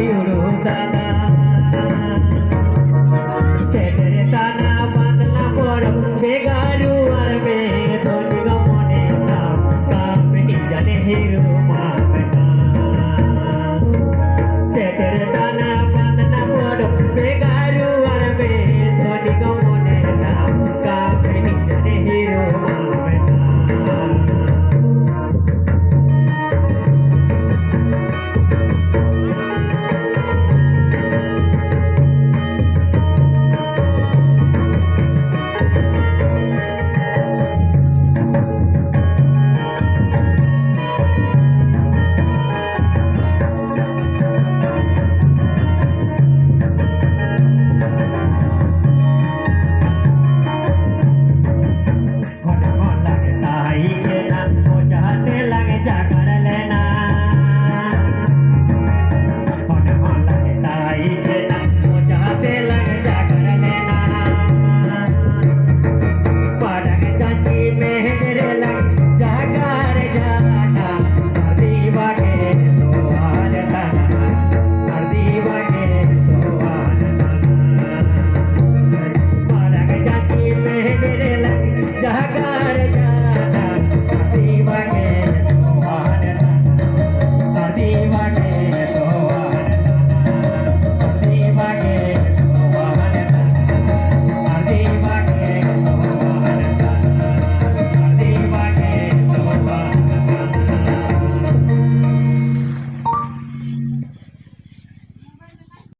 muyurudana setere tana bandna poram begaru arbe thoni gamone nam kapni jane hiru magna setere tana bandna poram begaru arbe thoni gamone nam kapni jane hiru magna Adiva